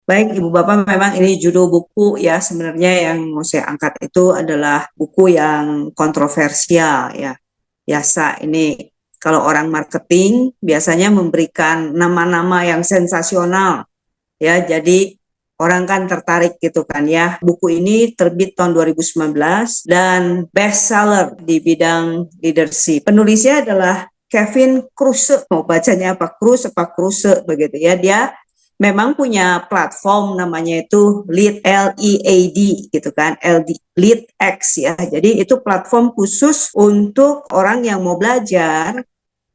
Baik, Ibu Bapak, memang ini judul buku ya sebenarnya yang mau saya angkat itu adalah buku yang kontroversial ya. Biasa ini kalau orang marketing biasanya memberikan nama-nama yang sensasional ya. Jadi orang kan tertarik gitu kan ya. Buku ini terbit tahun 2019 dan bestseller di bidang leadership. Penulisnya adalah Kevin Kruse. Mau bacanya apa? Kruse begitu ya. Dia memang punya platform namanya itu Lead gitu kan, Lead X ya. Jadi itu platform khusus untuk orang yang mau belajar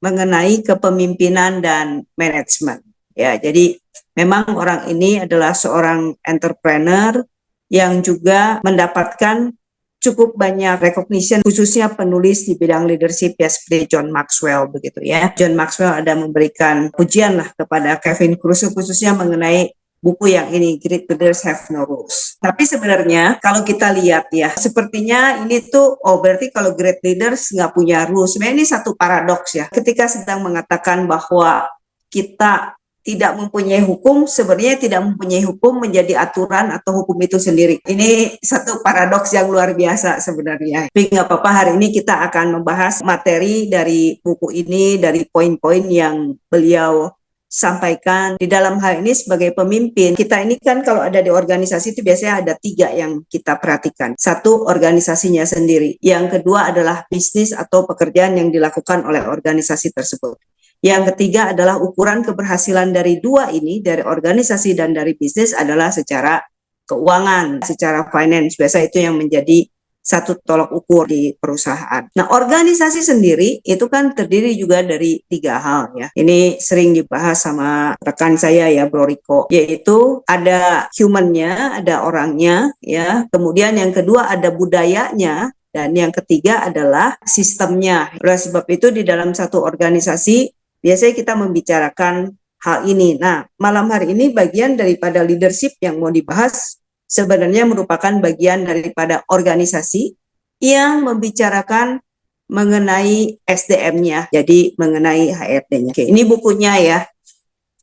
mengenai kepemimpinan dan manajemen. Ya, jadi memang orang ini adalah seorang entrepreneur yang juga mendapatkan cukup banyak recognition, khususnya penulis di bidang leadership ya seperti John Maxwell begitu ya. John Maxwell ada memberikan pujian lah kepada Kevin Kruse khususnya mengenai buku yang ini, Great Leaders Have No Rules. Tapi sebenarnya kalau kita lihat ya, sepertinya ini tuh, berarti kalau great leaders nggak punya rules. Sebenarnya ini satu paradoks ya. Ketika sedang mengatakan bahwa kita tidak mempunyai hukum, sebenarnya tidak mempunyai hukum menjadi aturan atau hukum itu sendiri. Ini satu paradoks yang luar biasa sebenarnya. Tapi nggak apa-apa, hari ini kita akan membahas materi dari buku ini, dari poin-poin yang beliau sampaikan di dalam hal ini sebagai pemimpin. Kita ini kan kalau ada di organisasi itu biasanya ada 3 yang kita perhatikan. Satu, organisasinya sendiri. Yang kedua adalah bisnis atau pekerjaan yang dilakukan oleh organisasi tersebut. Yang ketiga adalah ukuran keberhasilan dari 2 ini, dari organisasi dan dari bisnis adalah secara keuangan, secara finance. Biasa itu yang menjadi satu tolok ukur di perusahaan. Nah, organisasi sendiri itu kan terdiri juga dari 3 hal ya. Ini sering dibahas sama rekan saya ya, Bro Riko, yaitu ada human-nya, ada orangnya ya. Kemudian yang kedua ada budayanya, dan yang ketiga adalah sistemnya. Oleh sebab itu di dalam satu organisasi biasanya kita membicarakan hal ini. Nah, malam hari ini bagian daripada leadership yang mau dibahas sebenarnya merupakan bagian daripada organisasi yang membicarakan mengenai SDM-nya, jadi mengenai HRD-nya. Oke, ini bukunya ya.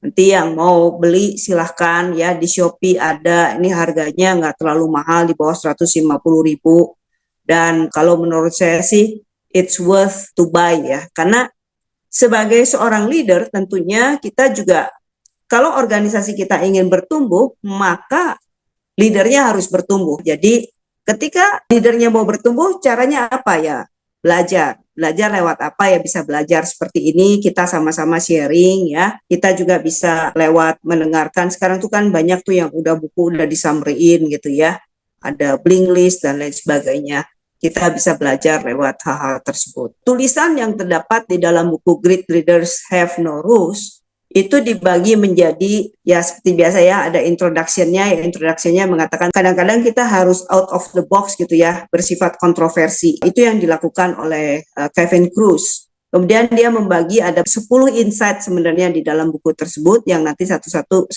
Nanti yang mau beli silahkan ya, di Shopee ada, ini harganya nggak terlalu mahal, di bawah 150.000. Dan kalau menurut saya sih, it's worth to buy ya, karena sebagai seorang leader tentunya kita juga, kalau organisasi kita ingin bertumbuh, maka leadernya harus bertumbuh. Jadi ketika leadernya mau bertumbuh, caranya apa ya? Belajar. Belajar lewat apa ya? Bisa belajar seperti ini, kita sama-sama sharing ya. Kita juga bisa lewat mendengarkan. Sekarang tuh kan banyak tuh yang udah buku udah disamrein gitu ya. Ada blink list dan lain sebagainya. Kita bisa belajar lewat hal-hal tersebut. Tulisan yang terdapat di dalam buku Great Leaders Have No Rules itu dibagi menjadi ya seperti biasa ya, ada introduction-nya ya. Introduction-nya mengatakan kadang-kadang kita harus out of the box gitu ya, bersifat kontroversi. Itu yang dilakukan oleh Kevin Kruse. Kemudian dia membagi ada 10 insight sebenarnya di dalam buku tersebut yang nanti satu-satu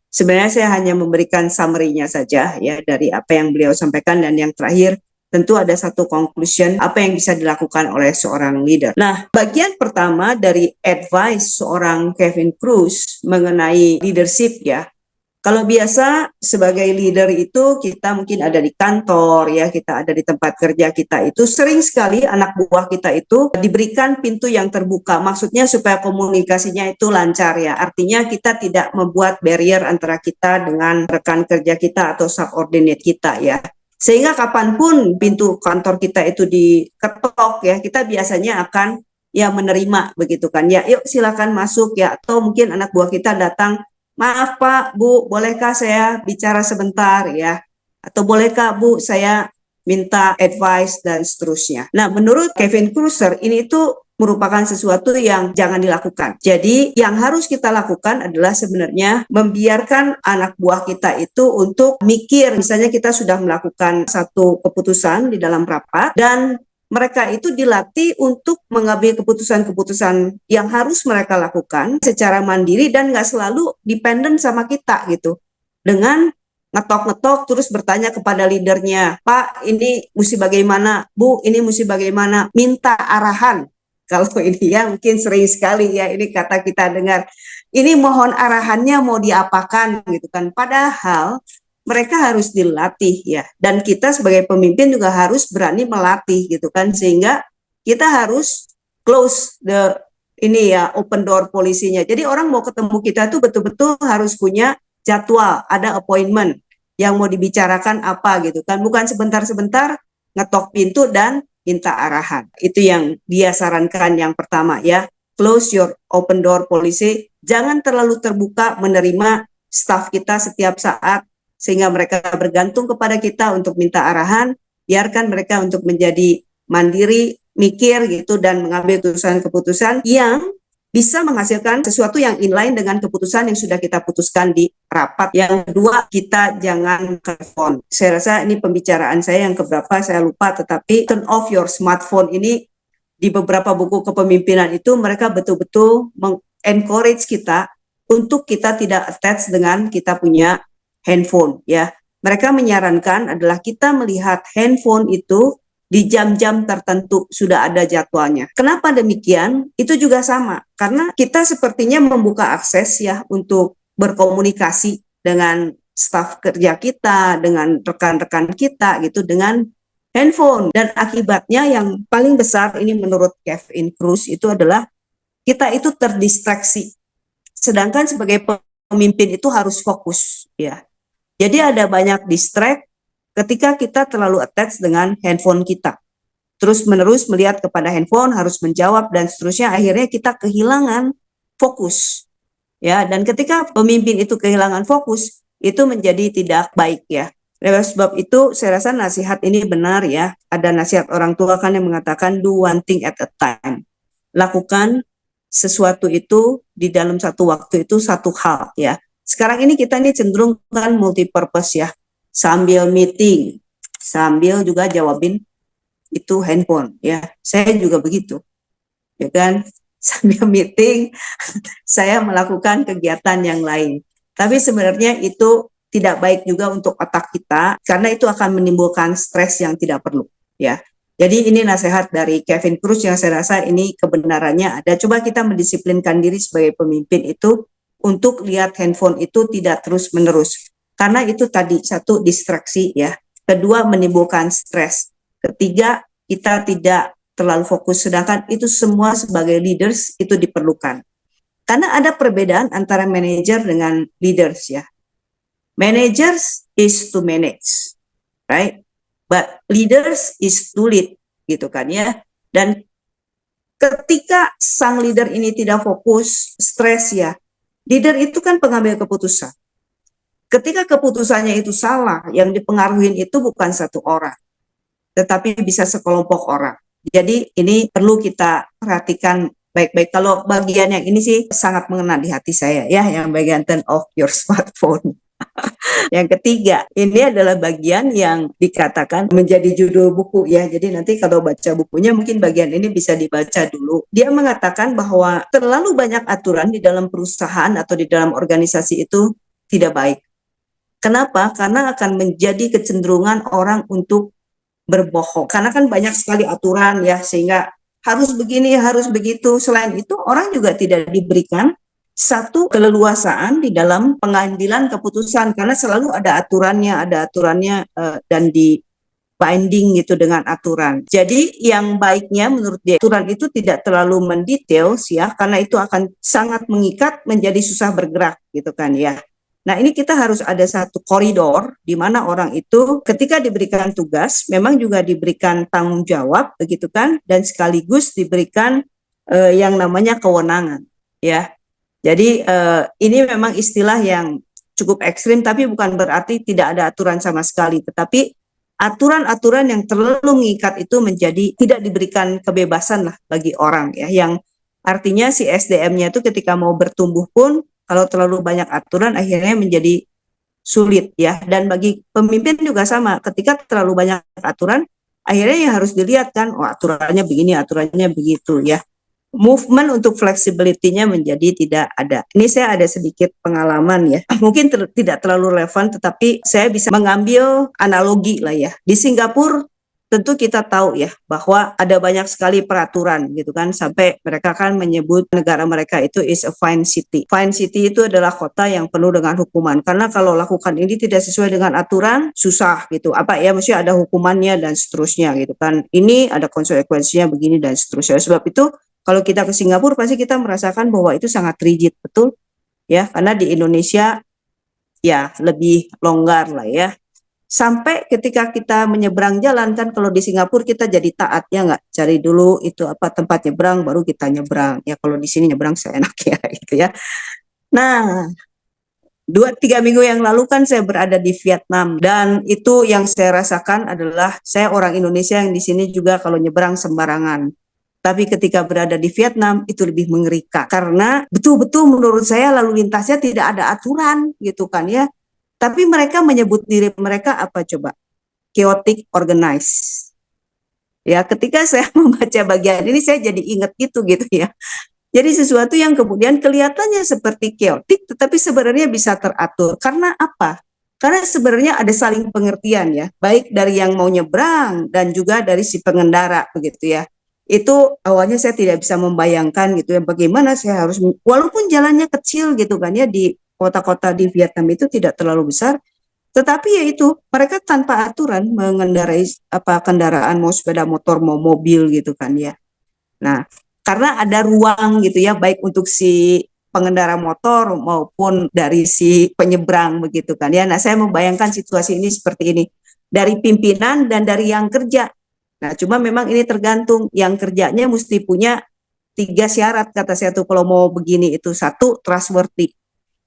sebenarnya saya hanya memberikan summary-nya saja ya dari apa yang beliau sampaikan, dan yang terakhir tentu ada satu conclusion apa yang bisa dilakukan oleh seorang leader. Nah, bagian pertama dari advice seorang Kevin Kruse mengenai leadership ya. Kalau biasa sebagai leader itu kita mungkin ada di kantor ya, kita ada di tempat kerja kita, itu sering sekali anak buah kita itu diberikan pintu yang terbuka. Maksudnya supaya komunikasinya itu lancar ya. Artinya kita tidak membuat barrier antara kita dengan rekan kerja kita atau subordinate kita ya. Sehingga kapanpun pintu kantor kita itu diketok ya, kita biasanya akan ya menerima begitu kan. Ya yuk silakan masuk ya, atau mungkin anak buah kita datang, maaf Pak, Bu, bolehkah saya bicara sebentar ya? Atau bolehkah Bu saya minta advice dan seterusnya. Nah, menurut Kevin Kruse ini itu merupakan sesuatu yang jangan dilakukan. Jadi yang harus kita lakukan adalah sebenarnya membiarkan anak buah kita itu untuk mikir. Misalnya kita sudah melakukan satu keputusan di dalam rapat dan mereka itu dilatih untuk mengambil keputusan-keputusan yang harus mereka lakukan secara mandiri dan nggak selalu dependen sama kita gitu. Dengan ngetok-ngetok terus bertanya kepada leadernya, Pak ini mesti bagaimana, Bu ini mesti bagaimana, minta arahan. kalau ini ya mungkin sering sekali ya ini kata kita dengar, ini mohon arahannya mau diapakan gitu kan, padahal mereka harus dilatih ya, dan kita sebagai pemimpin juga harus berani melatih gitu kan, sehingga kita harus close the ini ya open door polisinya. Jadi orang mau ketemu kita tuh betul-betul harus punya jadwal, ada appointment yang mau dibicarakan apa gitu kan, bukan sebentar-sebentar ngetok pintu dan minta arahan. Itu yang dia sarankan yang pertama ya, close your open door policy, jangan terlalu terbuka menerima staff kita setiap saat sehingga mereka bergantung kepada kita untuk minta arahan, biarkan mereka untuk menjadi mandiri, mikir gitu dan mengambil keputusan-keputusan yang bisa menghasilkan sesuatu yang inline dengan keputusan yang sudah kita putuskan di rapat. Yang kedua, kita jangan telepon. Saya rasa ini pembicaraan saya yang keberapa saya lupa, tetapi turn off your smartphone ini di beberapa buku kepemimpinan itu mereka betul-betul encourage kita untuk kita tidak attach dengan kita punya handphone ya. Mereka menyarankan adalah kita melihat handphone itu di jam-jam tertentu sudah ada jadwalnya. Kenapa demikian? Itu juga sama, karena kita sepertinya membuka akses ya untuk berkomunikasi dengan staf kerja kita, dengan rekan-rekan kita gitu, dengan handphone. Dan akibatnya yang paling besar ini menurut Kevin Kruse itu adalah kita itu terdistraksi. Sedangkan sebagai pemimpin itu harus fokus ya. Jadi ada banyak distract ketika kita terlalu attach dengan handphone kita. Terus-menerus melihat kepada handphone, harus menjawab dan seterusnya, akhirnya kita kehilangan fokus. Ya, dan ketika pemimpin itu kehilangan fokus, itu menjadi tidak baik ya. Oleh sebab itu saya rasa nasihat ini benar ya. Ada nasihat orang tua kan yang mengatakan do one thing at a time. Lakukan sesuatu itu di dalam satu waktu itu satu hal ya. Sekarang ini kita ini cenderung kan multi-purpose ya. Sambil meeting, sambil juga jawabin itu handphone ya. Saya juga begitu. Ya kan? Sambil meeting saya melakukan kegiatan yang lain. Tapi sebenarnya itu tidak baik juga untuk otak kita karena itu akan menimbulkan stres yang tidak perlu ya. Jadi ini nasihat dari Kevin Kruse yang saya rasa ini kebenarannya ada. Coba kita mendisiplinkan diri sebagai pemimpin itu untuk lihat handphone itu tidak terus-menerus. Karena itu tadi satu distraksi ya, kedua menimbulkan stres, ketiga kita tidak terlalu fokus, sedangkan itu semua sebagai leaders itu diperlukan. Karena ada perbedaan antara manager dengan leaders ya. Managers is to manage, right? But leaders is to lead, gitu kan ya. Dan ketika sang leader ini tidak fokus, stres ya, leader itu kan pengambil keputusan. Ketika keputusannya itu salah, yang dipengaruhi itu bukan satu orang, tetapi bisa sekelompok orang. Jadi ini perlu kita perhatikan baik-baik. Kalau bagian yang ini sih sangat mengena di hati saya ya, yang bagian turn off your smartphone. Yang ketiga, ini adalah bagian yang dikatakan menjadi judul buku ya. Jadi nanti kalau baca bukunya mungkin bagian ini bisa dibaca dulu. Dia mengatakan bahwa terlalu banyak aturan di dalam perusahaan atau di dalam organisasi itu tidak baik. Kenapa? Karena akan menjadi kecenderungan orang untuk berbohong. Karena kan banyak sekali aturan ya, sehingga harus begini, harus begitu. Selain itu, orang juga tidak diberikan satu keleluasaan di dalam pengambilan keputusan karena selalu ada aturannya dan di binding gitu dengan aturan. Jadi yang baiknya menurut dia aturan itu tidak terlalu mendetail ya, karena itu akan sangat mengikat, menjadi susah bergerak gitu kan ya. Nah ini kita harus ada satu koridor di mana orang itu ketika diberikan tugas memang juga diberikan tanggung jawab begitu kan, dan sekaligus diberikan yang namanya kewenangan ya. Jadi ini memang istilah yang cukup ekstrim, tapi bukan berarti tidak ada aturan sama sekali, tetapi aturan-aturan yang terlalu mengikat itu menjadi tidak diberikan kebebasan lah bagi orang ya, yang artinya si SDM-nya itu ketika mau bertumbuh pun kalau terlalu banyak aturan akhirnya menjadi sulit ya. Dan bagi pemimpin juga sama, ketika terlalu banyak aturan akhirnya yang harus dilihat kan, oh aturannya begini, aturannya begitu ya. Movement untuk flexibility-nya menjadi tidak ada. Ini saya ada sedikit pengalaman ya. Mungkin tidak terlalu relevan, tetapi saya bisa mengambil analogi lah ya. Di Singapura tentu kita tahu ya bahwa ada banyak sekali peraturan gitu kan, sampai mereka kan menyebut negara mereka itu is a fine city. Fine city itu adalah kota yang penuh dengan hukuman, karena kalau lakukan ini tidak sesuai dengan aturan susah gitu, apa ya, mesti ada hukumannya dan seterusnya gitu kan, ini ada konsekuensinya begini dan seterusnya. Sebab itu kalau kita ke Singapura pasti kita merasakan bahwa itu sangat rigid, betul ya, karena di Indonesia ya lebih longgar lah ya. Sampai ketika kita menyeberang jalan kan, kalau di Singapura kita jadi taat ya nggak, cari dulu itu apa tempat nyebrang baru kita nyebrang ya, kalau di sini nyebrang seenak ya gitu ya. Nah, 2-3 minggu yang lalu kan saya berada di Vietnam, dan itu yang saya rasakan adalah saya orang Indonesia yang di sini juga kalau nyebrang sembarangan. Tapi ketika berada di Vietnam itu lebih mengerikan, karena betul-betul menurut saya lalu lintasnya tidak ada aturan gitu kan ya. Tapi mereka menyebut diri mereka apa coba? Chaotic organized. Ya, ketika saya membaca bagian ini saya jadi ingat gitu ya. Jadi sesuatu yang kemudian kelihatannya seperti chaotic tetapi sebenarnya bisa teratur. Karena apa? Karena sebenarnya ada saling pengertian ya, baik dari yang mau nyebrang dan juga dari si pengendara begitu ya. Itu awalnya saya tidak bisa membayangkan gitu ya, bagaimana saya harus, walaupun jalannya kecil gitu kan ya, di kota-kota di Vietnam itu tidak terlalu besar, tetapi ya itu mereka tanpa aturan mengendarai apa kendaraan, mau sepeda motor mau mobil gitu kan ya. Nah, karena ada ruang gitu ya, baik untuk si pengendara motor maupun dari si penyeberang begitu kan ya. Nah, saya membayangkan situasi ini seperti ini dari pimpinan dan dari yang kerja. Nah, cuma memang ini tergantung, yang kerjanya mesti punya 3 syarat kata saya tuh kalau mau begini itu. Satu, trustworthy.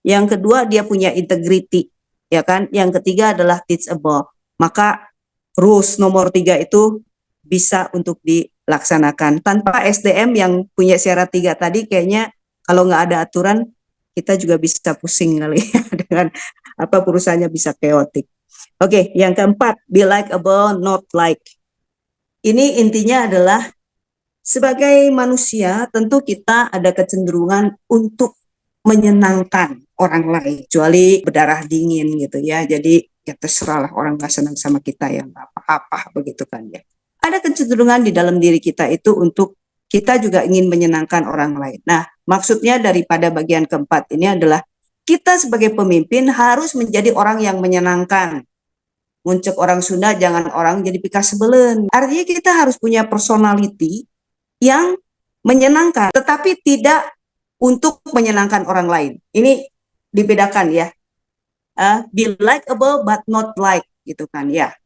Yang kedua, dia punya integrity, ya kan? Yang ketiga adalah teachable. Maka rules nomor 3 itu bisa untuk dilaksanakan. Tanpa SDM yang punya syarat 3 tadi, kayaknya kalau nggak ada aturan, kita juga bisa pusing kali ya dengan apa perusahaannya bisa chaotic. Oke, yang keempat, be likable, not like. Ini intinya adalah sebagai manusia tentu kita ada kecenderungan untuk menyenangkan orang lain, kecuali berdarah dingin gitu ya. Jadi ya terserahlah orang nggak senang sama kita yang apa-apa begitu kan ya. Ada kecenderungan di dalam diri kita itu untuk kita juga ingin menyenangkan orang lain. Nah, maksudnya daripada bagian keempat ini adalah kita sebagai pemimpin harus menjadi orang yang menyenangkan. Muncul orang Sunda, jangan orang jadi pika sebelen. Artinya kita harus punya personality yang menyenangkan, tetapi tidak untuk menyenangkan orang lain. Ini dibedakan ya. Be likable but not like gitu kan ya.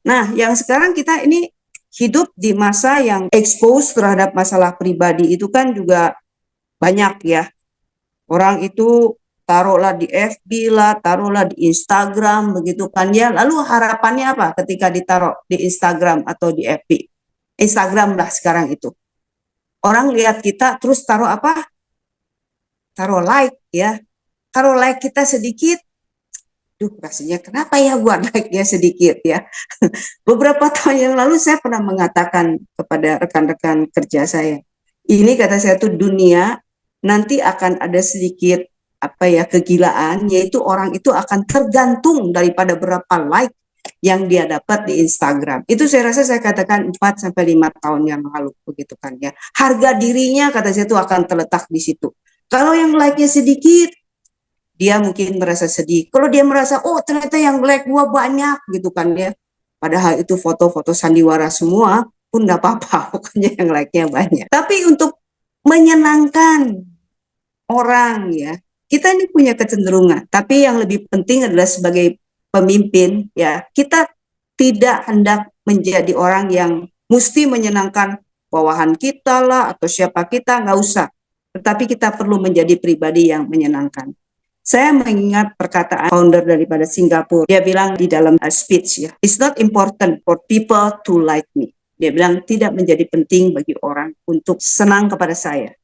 Nah, yang sekarang kita ini hidup di masa yang expose terhadap masalah pribadi itu kan juga banyak ya. Orang itu taruhlah di FB lah, taruhlah di Instagram begitu kan ya. Lalu harapannya apa ketika ditaruh di Instagram atau di FB? Instagram lah sekarang itu. Orang lihat kita terus taruh apa? Taruh like ya. Taruh like kita sedikit, duh rasanya kenapa ya buat like-nya sedikit ya. Beberapa tahun yang lalu saya pernah mengatakan kepada rekan-rekan kerja saya, ini kata saya tuh dunia nanti akan ada sedikit apa ya kegilaan, yaitu orang itu akan tergantung daripada berapa like yang dia dapat di Instagram. Itu saya rasa saya katakan 4-5 tahun yang lalu begitu kan ya. Harga dirinya kata saya itu akan terletak di situ. Kalau yang like-nya sedikit, dia mungkin merasa sedih. Kalau dia merasa, oh ternyata yang like gua banyak gitu kan ya. Padahal itu foto-foto sandiwara semua, pun nggak apa-apa, pokoknya yang like-nya banyak. Tapi untuk menyenangkan orang ya, kita ini punya kecenderungan. Tapi yang lebih penting adalah sebagai pemimpin ya, kita tidak hendak menjadi orang yang mesti menyenangkan bawahan kita lah atau siapa kita, nggak usah. Tetapi kita perlu menjadi pribadi yang menyenangkan. Saya mengingat perkataan founder daripada Singapura. Dia bilang di dalam speech ya, it's not important for people to like me. Dia bilang tidak menjadi penting bagi orang untuk senang kepada saya.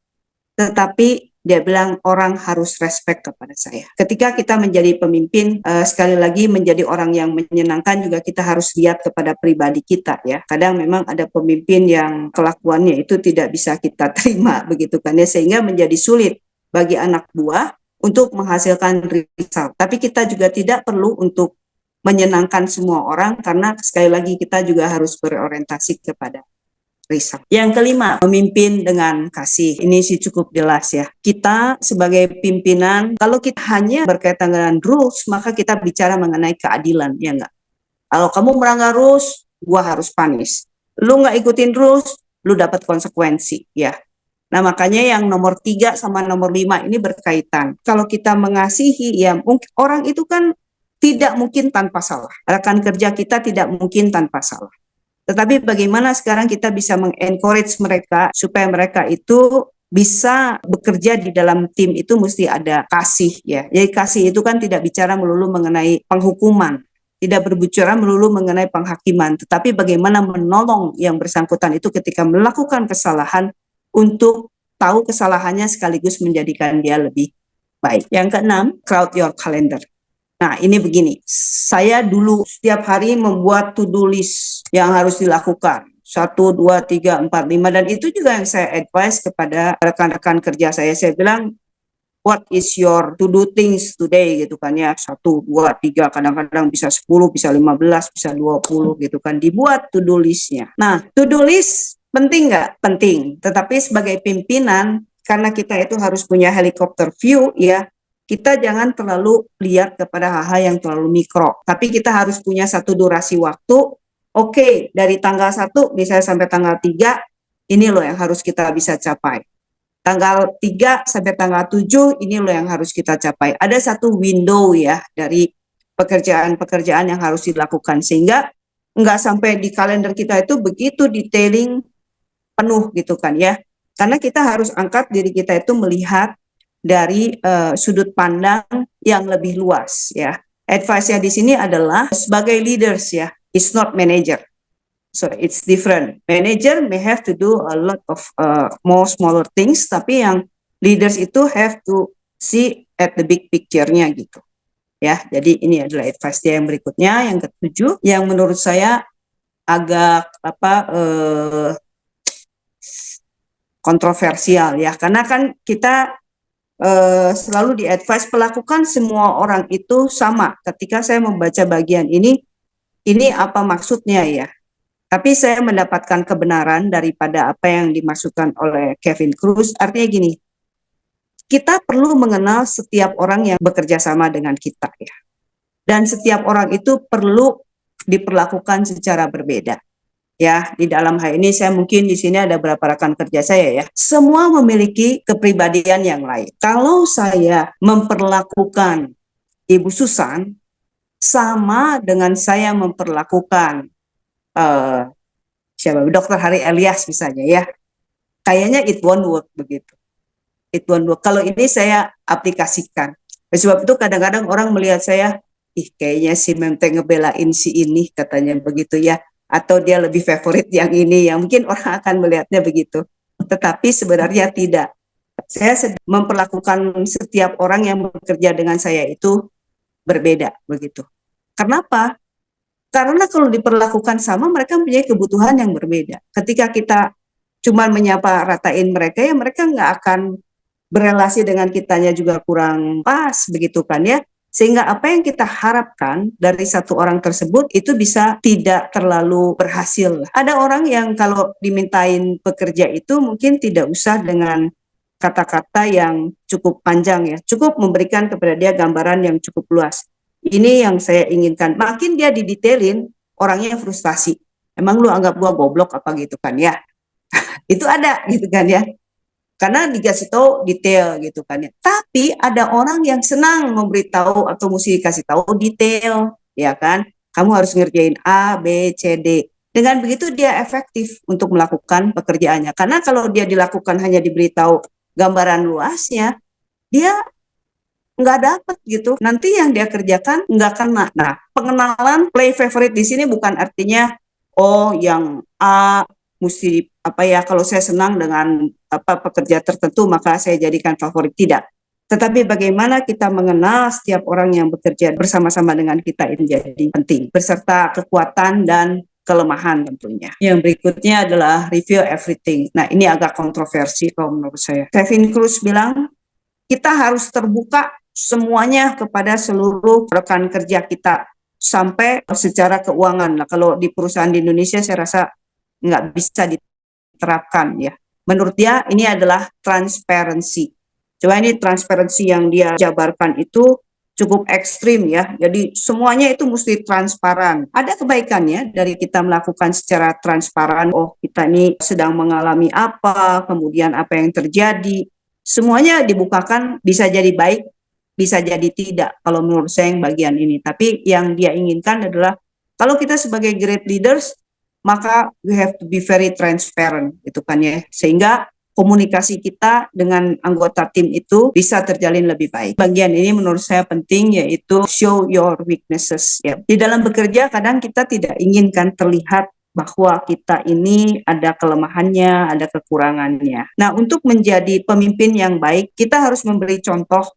Tetapi dia bilang orang harus respect kepada saya. Ketika kita menjadi pemimpin, sekali lagi menjadi orang yang menyenangkan juga kita harus lihat kepada pribadi kita ya. Kadang memang ada pemimpin yang kelakuannya itu tidak bisa kita terima begitu kan ya, sehingga menjadi sulit bagi anak buah untuk menghasilkan result. Tapi kita juga tidak perlu untuk menyenangkan semua orang, karena sekali lagi kita juga harus berorientasi kepada result. Yang kelima, memimpin dengan kasih. Ini sih cukup jelas ya. Kita sebagai pimpinan, kalau kita hanya berkaitan dengan rules, maka kita bicara mengenai keadilan, ya enggak? Kalau kamu melanggar rules, gua harus punish. Lu nggak ikutin rules, lu dapat konsekuensi, ya. Nah, makanya yang nomor 3 sama nomor 5 ini berkaitan. Kalau kita mengasihi, ya mungkin orang itu kan tidak mungkin tanpa salah. Rekan kerja kita tidak mungkin tanpa salah. Tetapi bagaimana sekarang kita bisa mengencourage mereka supaya mereka itu bisa bekerja di dalam tim itu mesti ada kasih, ya. Jadi kasih itu kan tidak bicara melulu mengenai penghukuman, tidak berbicara melulu mengenai penghakiman, tetapi bagaimana menolong yang bersangkutan itu ketika melakukan kesalahan untuk tahu kesalahannya sekaligus menjadikan dia lebih baik. Yang keenam, crowd your calendar. Nah, ini begini, saya dulu setiap hari membuat to-do list yang harus dilakukan. 1, 2, 3, 4, 5, dan itu juga yang saya advise kepada rekan-rekan kerja saya. Saya bilang, what is your to-do things today, gitu kan ya. 1, 2, 3, kadang-kadang bisa 10, bisa 15, bisa 20, gitu kan. Dibuat to-do listnya. Nah, to-do list penting nggak? Penting. Tetapi sebagai pimpinan, karena kita itu harus punya helikopter view, ya, kita jangan terlalu lihat kepada hal-hal yang terlalu mikro. Tapi kita harus punya satu durasi waktu. Oke, dari tanggal 1 misalnya sampai tanggal 3, ini loh yang harus kita bisa capai. Tanggal 3 sampai tanggal 7, ini loh yang harus kita capai. Ada satu window ya dari pekerjaan-pekerjaan yang harus dilakukan. Sehingga nggak sampai di kalender kita itu begitu detailing penuh gitu kan ya. Karena kita harus angkat diri kita itu melihat dari sudut pandang yang lebih luas ya. Advice-nya di sini adalah sebagai leaders ya, it's not manager. So it's different. Manager may have to do a lot of more smaller things, tapi yang leaders itu have to see at the big picture-nya gitu. Ya, jadi ini adalah advice dia yang berikutnya, yang ketujuh, yang menurut saya agak kontroversial ya, karena kan kita selalu di-advise perlakukan semua orang itu sama. Ketika saya membaca bagian ini apa maksudnya ya? Tapi saya mendapatkan kebenaran daripada apa yang dimasukkan oleh Kevin Kruse. Artinya gini, kita perlu mengenal setiap orang yang bekerja sama dengan kita ya. Dan setiap orang itu perlu diperlakukan secara berbeda. Ya, di dalam hal ini saya mungkin di sini ada beberapa rekan kerja saya ya. Semua memiliki kepribadian yang lain. Kalau saya memperlakukan Ibu Susan sama dengan saya memperlakukan siapa Dokter Hari Elias misalnya ya, kayaknya it won't work begitu. It won't work. Kalau ini saya aplikasikan. Sebab itu kadang-kadang orang melihat saya, kayaknya si Memte ngebelain si ini katanya begitu ya. Atau dia lebih favorit yang ini, yang mungkin orang akan melihatnya begitu. Tetapi sebenarnya tidak. Saya memperlakukan setiap orang yang bekerja dengan saya itu berbeda begitu. Kenapa? Karena kalau diperlakukan sama, mereka mempunyai kebutuhan yang berbeda. Ketika kita cuma menyapa ratain mereka, ya mereka nggak akan berelasi dengan kitanya juga kurang pas begitu kan ya. Sehingga apa yang kita harapkan dari satu orang tersebut itu bisa tidak terlalu berhasil. Ada orang yang kalau dimintain pekerja itu mungkin tidak usah dengan kata-kata yang cukup panjang ya. Cukup memberikan kepada dia gambaran yang cukup luas. Ini yang saya inginkan. Makin dia didetailin, orangnya frustasi. Emang lu anggap gua goblok apa gitu kan ya. Itu ada gitu kan ya. Karena dikasih tahu detail gitu kan ya. Tapi ada orang yang senang memberitahu atau mesti dikasih tahu detail, ya kan? Kamu harus ngerjain A, B, C, D. Dengan begitu dia efektif untuk melakukan pekerjaannya. Karena kalau dia dilakukan hanya diberitahu gambaran luasnya, dia nggak dapat gitu. Nanti yang dia kerjakan nggak kena. Nah, pengenalan play favorite di sini bukan artinya yang A mesti kalau saya senang dengan pekerja tertentu maka saya jadikan favorit, tidak. Tetapi bagaimana kita mengenal setiap orang yang bekerja bersama-sama dengan kita ini jadi penting, beserta kekuatan dan kelemahan tentunya. Yang berikutnya adalah review everything. Nah, ini agak kontroversi kalau menurut saya. Kevin Kruse bilang kita harus terbuka semuanya kepada seluruh rekan kerja kita. sampai secara keuangan. Nah, kalau di perusahaan di Indonesia saya rasa nggak bisa diterapkan ya. Menurut dia ini adalah transparansi. Coba ini transparansi yang dia jabarkan itu cukup ekstrim ya. Jadi semuanya itu mesti transparan. Ada kebaikannya dari kita melakukan secara transparan. Oh, kita ini sedang mengalami apa, kemudian apa yang terjadi. Semuanya dibukakan, bisa jadi baik, bisa jadi tidak. Kalau menurut saya yang bagian ini. Tapi yang dia inginkan adalah kalau kita sebagai great leaders, maka we have to be very transparent, gitu kan ya. Sehingga komunikasi kita dengan anggota tim itu bisa terjalin lebih baik. Bagian ini menurut saya penting, yaitu show your weaknesses. Ya. Di dalam bekerja kadang kita tidak inginkan terlihat bahwa kita ini ada kelemahannya, ada kekurangannya. Nah, untuk menjadi pemimpin yang baik, kita harus memberi contoh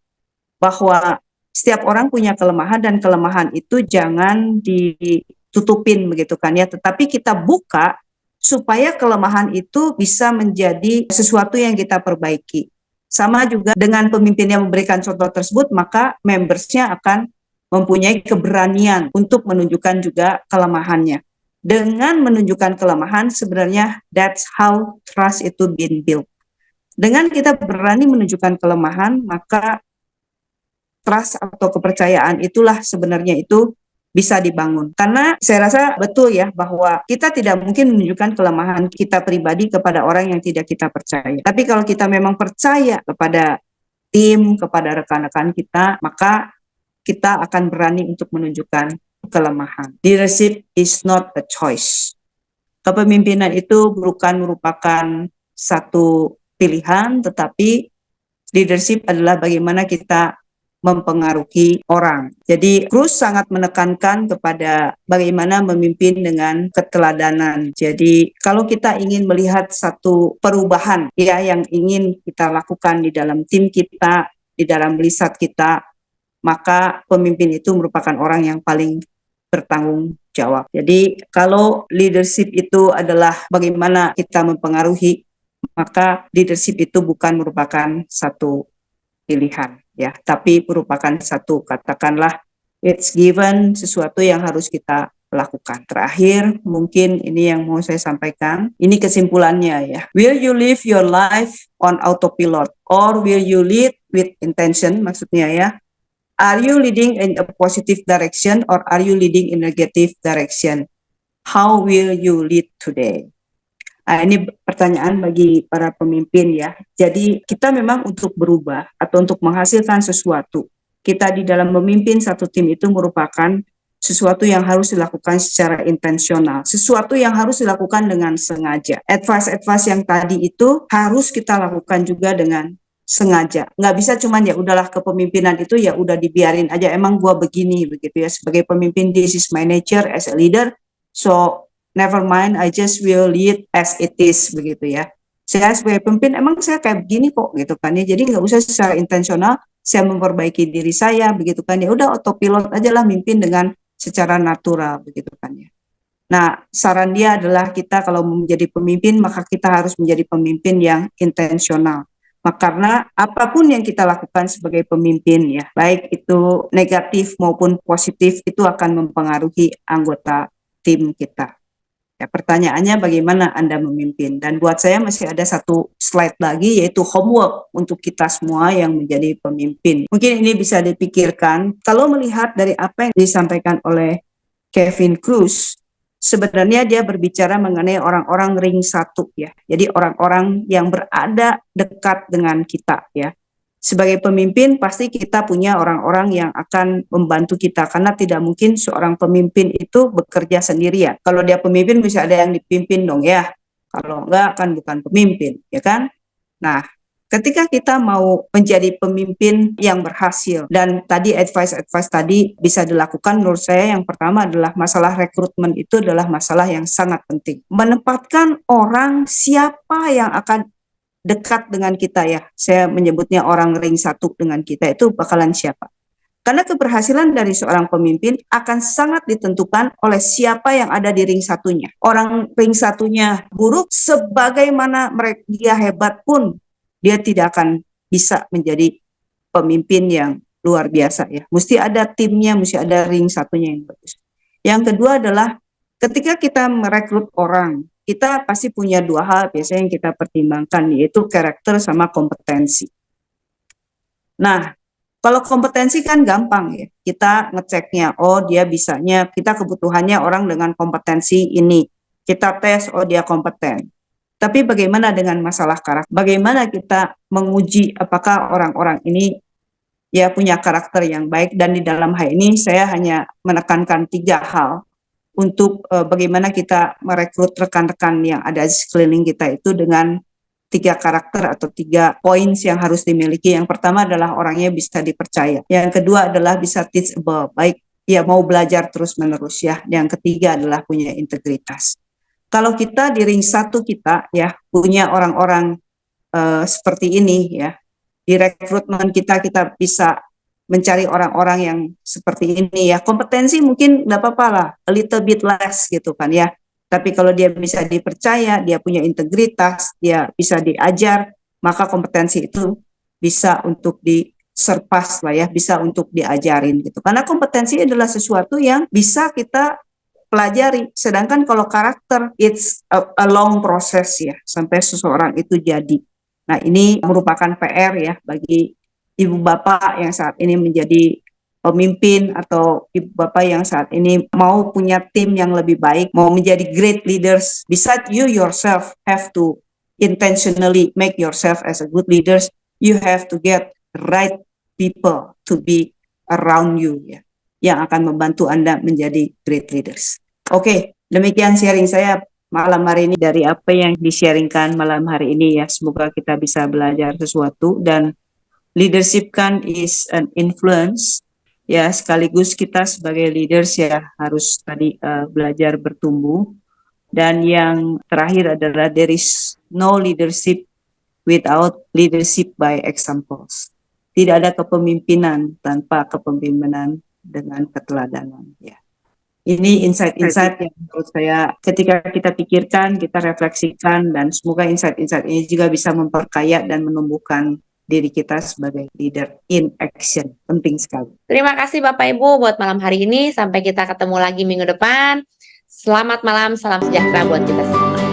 bahwa setiap orang punya kelemahan, dan kelemahan itu jangan ditutupin begitu kan ya, tetapi kita buka supaya kelemahan itu bisa menjadi sesuatu yang kita perbaiki. Sama juga dengan pemimpin yang memberikan contoh tersebut, maka membersnya akan mempunyai keberanian untuk menunjukkan juga kelemahannya. Dengan menunjukkan kelemahan, sebenarnya that's how trust itu been built. Dengan kita berani menunjukkan kelemahan, maka trust atau kepercayaan itulah sebenarnya itu bisa dibangun. Karena saya rasa betul ya bahwa kita tidak mungkin menunjukkan kelemahan kita pribadi kepada orang yang tidak kita percaya. Tapi kalau kita memang percaya kepada tim, kepada rekan-rekan kita, maka kita akan berani untuk menunjukkan kelemahan. Leadership is not a choice. Kepemimpinan itu bukan merupakan satu pilihan, tetapi leadership adalah bagaimana kita mempengaruhi orang. Jadi Cruz sangat menekankan kepada bagaimana memimpin dengan keteladanan. Jadi kalau kita ingin melihat satu perubahan ya yang ingin kita lakukan di dalam tim kita, di dalam riset kita, maka pemimpin itu merupakan orang yang paling bertanggung jawab. Jadi kalau leadership itu adalah bagaimana kita mempengaruhi, maka leadership itu bukan merupakan satu pilihan ya, tapi merupakan satu, katakanlah, it's given, sesuatu yang harus kita lakukan. Terakhir, mungkin ini yang mau saya sampaikan, ini kesimpulannya ya. Will you live your life on autopilot or will you lead with intention, maksudnya ya. Are you leading in a positive direction or are you leading in a negative direction? How will you lead today? Nah, ini pertanyaan bagi para pemimpin ya. Jadi kita memang untuk berubah atau untuk menghasilkan sesuatu, kita di dalam memimpin satu tim itu merupakan sesuatu yang harus dilakukan secara intensional, sesuatu yang harus dilakukan dengan sengaja. Advice yang tadi itu harus kita lakukan juga dengan sengaja. Nggak bisa cuman ya udahlah kepemimpinan itu ya udah dibiarin aja, emang gua begini begitu ya. Sebagai pemimpin, this is my nature as a leader, so never mind, I just will lead as it is begitu ya. Saya sebagai pemimpin emang saya kayak begini kok gitu kan ya. Jadi nggak usah secara intensional saya memperbaiki diri saya begitu kan ya. Udah autopilot aja lah, mimpin dengan secara natural begitu kan ya. Nah, saran dia adalah kita kalau menjadi pemimpin maka kita harus menjadi pemimpin yang intensional. Karena apapun yang kita lakukan sebagai pemimpin ya, baik itu negatif maupun positif, itu akan mempengaruhi anggota tim kita. Ya, pertanyaannya bagaimana Anda memimpin? Dan buat saya masih ada satu slide lagi, yaitu homework untuk kita semua yang menjadi pemimpin. Mungkin ini bisa dipikirkan, kalau melihat dari apa yang disampaikan oleh Kevin Cruz, sebenarnya dia berbicara mengenai orang-orang ring satu ya. Jadi orang-orang yang berada dekat dengan kita ya. Sebagai pemimpin pasti kita punya orang-orang yang akan membantu kita, karena tidak mungkin seorang pemimpin itu bekerja sendirian. Kalau dia pemimpin bisa ada yang dipimpin dong ya. Kalau enggak kan bukan pemimpin, ya kan? Nah, ketika kita mau menjadi pemimpin yang berhasil, dan tadi advice tadi bisa dilakukan, menurut saya yang pertama adalah masalah rekrutmen itu adalah masalah yang sangat penting. Menempatkan orang siapa yang akan dekat dengan kita ya, saya menyebutnya orang ring satu dengan kita, itu bakalan siapa. Karena keberhasilan dari seorang pemimpin akan sangat ditentukan oleh siapa yang ada di ring satunya. Orang ring satunya buruk, sebagaimana dia hebat pun, dia tidak akan bisa menjadi pemimpin yang luar biasa ya. Mesti ada timnya, mesti ada ring satunya yang bagus. Yang kedua adalah ketika kita merekrut orang, kita pasti punya dua hal biasanya yang kita pertimbangkan, yaitu karakter sama kompetensi. Nah, kalau kompetensi kan gampang ya, kita ngeceknya, oh dia bisanya, kita kebutuhannya orang dengan kompetensi ini, kita tes, oh dia kompeten. Tapi bagaimana dengan masalah karakter? Bagaimana kita menguji apakah orang-orang ini ya punya karakter yang baik, dan di dalam hal ini saya hanya menekankan 3 hal untuk bagaimana kita merekrut rekan-rekan yang ada di sekeliling kita itu dengan 3 karakter atau 3 poin yang harus dimiliki. Yang pertama adalah orangnya bisa dipercaya. Yang kedua adalah bisa teachable, baik ya mau belajar terus-menerus ya. Yang ketiga adalah punya integritas. Kalau kita di ring 1 kita ya punya orang-orang seperti ini ya, di rekrutmen kita bisa mencari orang-orang yang seperti ini ya. Kompetensi mungkin nggak apa-apa lah, a little bit less gitu kan ya. Tapi kalau dia bisa dipercaya, dia punya integritas, dia bisa diajar, maka kompetensi itu bisa untuk disurpass lah ya, bisa untuk diajarin gitu. Karena kompetensi adalah sesuatu yang bisa kita pelajari. Sedangkan kalau karakter, it's a long process ya, sampai seseorang itu jadi. Nah, ini merupakan PR ya bagi ibu bapak yang saat ini menjadi pemimpin, atau ibu bapak yang saat ini mau punya tim yang lebih baik, mau menjadi great leaders. Besides you yourself have to intentionally make yourself as a good leaders, you have to get the right people to be around you ya, yang akan membantu Anda menjadi great leaders. Oke, demikian sharing saya malam hari ini dari apa yang di-sharingkan malam hari ini ya. Semoga kita bisa belajar sesuatu, dan leadership kan is an influence ya, sekaligus kita sebagai leaders ya harus tadi belajar bertumbuh. Dan yang terakhir adalah there is no leadership without leadership by examples. Tidak ada kepemimpinan tanpa kepemimpinan dengan keteladanan ya. Ini insight-insight yang menurut saya ketika kita pikirkan, kita refleksikan, dan semoga insight-insight ini juga bisa memperkaya dan menumbuhkan diri kita sebagai leader in action. Penting sekali. Terima kasih Bapak Ibu buat malam hari ini. Sampai kita ketemu lagi minggu depan. Selamat malam, salam sejahtera buat kita semua.